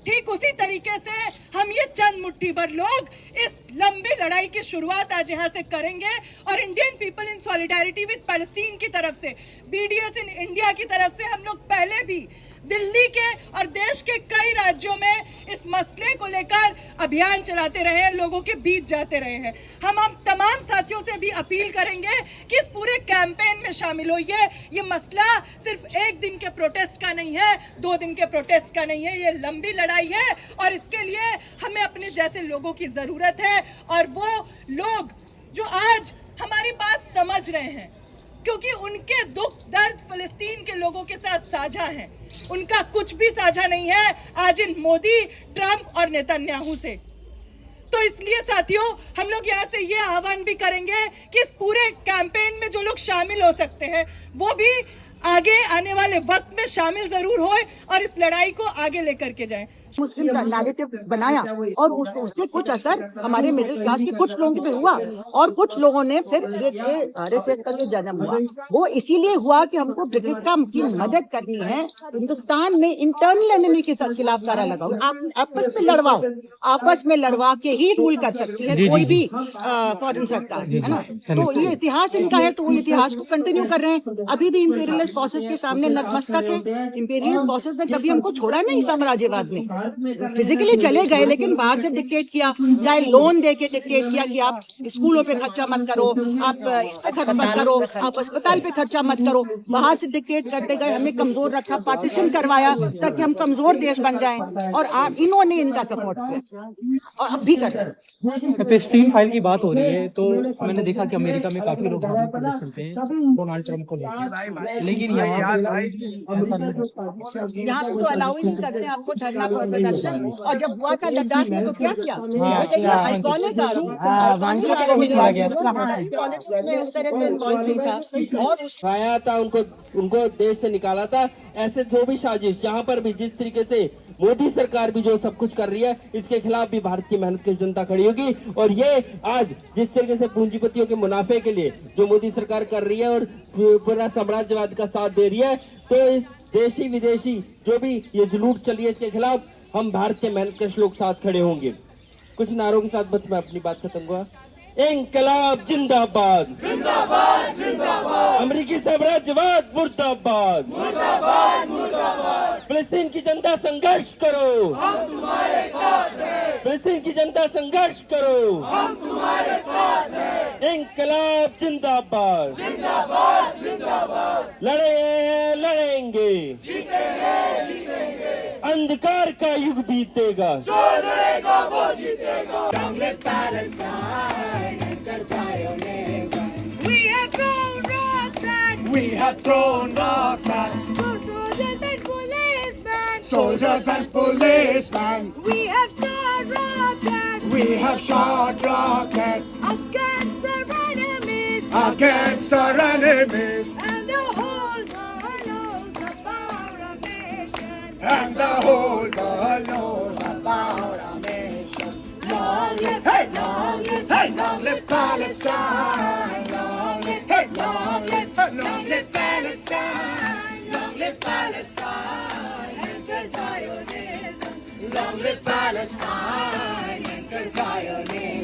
ठीक उसी तरीके से हम ये चंद मुट्ठी भर लोग इस लंबी लड़ाई की शुरुआत आज यहाँ से करेंगे और Indian people in solidarity with Palestine की तरफ से, बीडीएस इन इंडिया की तरफ से हम लोग पहले भी दिल्ली के और देश के कई राज्यों में इस मसले को लेकर अभियान चलाते रहे हैं, लोगों के बीच जाते रहे हैं। हम तमाम साथियों से भी अपील करेंगे कि इस पूरे कैंपेन में शामिल होइए। ये मसला सिर्फ एक दिन के प्रोटेस्ट का नहीं है, 2 दिन के प्रोटेस्ट का नहीं है, ये लंबी लड़ाई है और इसके लिए हमें अपने जैसे लोगों की जरूरत है और वो लोग जो आज हमारी बात समझ रहे हैं, क्योंकि उनके दुख दर्द फिलिस्तीन के लोगों के साथ साझा है। उनका कुछ भी साझा नहीं है आज इन मोदी, ट्रंप और नेतन्याहू से। तो इसलिए साथियों, हम लोग यहाँ से ये आह्वान भी करेंगे कि इस पूरे कैंपेन में जो लोग शामिल हो सकते हैं वो भी आगे आने वाले वक्त में शामिल जरूर होए और इस लड़ाई को आगे लेकर के जाएं। मुस्लिम नैरेटिव बनाया और उससे कुछ असर हमारे मिडिल क्लास के कुछ लोगों पे हुआ और कुछ लोगों ने फिर आरएसएस का जो जन्म हुआ वो इसीलिए हुआ कि हमको ब्रिटिश की मदद करनी है। हिंदुस्तान में इंटरनल एनिमी के साथ खिलाफ नारा लगाओ, आप आपस में लड़वाओ, आपस में लड़वा के ही रूल कर सकती है कोई भी फॉरेन सरकार, है ना। तो ये इतिहास इनका है तो वो इतिहास को कंटिन्यू कर रहे हैं। अभी भी इंपीरियलिस्ट फोर्सेस के सामने नतमस्तक है। इंपीरियलिस्ट फोर्सेस ने कभी हमको छोड़ा नहीं साम्राज्यवाद में, फिजिकली चले गए लेकिन बाहर से डिक्टेट किया, चाहे लोन दे के डिक्टेट किया कि आप स्कूलों पे खर्चा मत करो, आप इस पे खर्च मत करो, आप अस्पताल पे खर्चा मत करो। बाहर से डिक्टेट करते गए, हमें कमजोर रखा, पार्टीशन करवाया ताकि हम कमजोर देश बन जाएं और आप इन्होंने इनका सपोर्ट किया और अब भी कर रहे हैं। पैलेस्टीन फाइल की बात हो रही है तो मैंने देखा कि अमेरिका में काफी लोग प्रदर्शन करते हैं डोनाल्ड ट्रंप को लेकर, लेकिन यहाँ पे तो अलाउ ही नहीं करते आपको धरना प्रदर्शन। और जब हुआ था लद्दाख में तो क्या किया, उस तरह से इन्वॉल्व नहीं था और आया था, उनको देश से निकाला था। ऐसे जो भी साजिश यहाँ पर भी जिस तरीके से मोदी सरकार भी जो सब कुछ कर रही है, इसके खिलाफ भी भारत की मेहनत की जनता खड़ी होगी। और ये आज जिस तरीके से पूंजीपतियों के मुनाफे के लिए जो मोदी सरकार कर रही है और पूरा साम्राज्यवाद का साथ दे रही है, तो इस देशी विदेशी जो भी ये जुलूट चल रही है इसके खिलाफ हम भारत के मेहनतकश लोग साथ खड़े होंगे। कुछ नारों के साथ बस मैं अपनी बात खत्म हुआ। इंकलाब जिंदाबाद, जिंदाबाद जिंदाबाद, अमेरिकी साम्राज्यवाद मुर्दाबाद, मुर्दाबाद मुर्दाबाद, फिलिस्तीन की जनता संघर्ष करो, हम तुम्हारे साथ हैं, फिलिस्तीन की जनता संघर्ष करो, हम तुम्हारे साथ हैं। इंकलाब जिंदाबाद, जिंदाबाद जिंदाबाद, लड़ेंगे, जीतेंगे जीतेंगे, अंधकार का युग बीतेगा, जो लड़ेगा वो जीतेगा। We have thrown rocks at soldiers and policemen. We have shot rockets. We have shot rockets Against our enemies. against our enemies. And the whole world knows about our nation. And the whole world knows about our nation. Long live, Hey! long live, Hey! Long live Palestine! Long live, hey! Long live, long live Palestine! Long live Palestine! anchor Zionism. Long live Palestine! Anchor Zionism!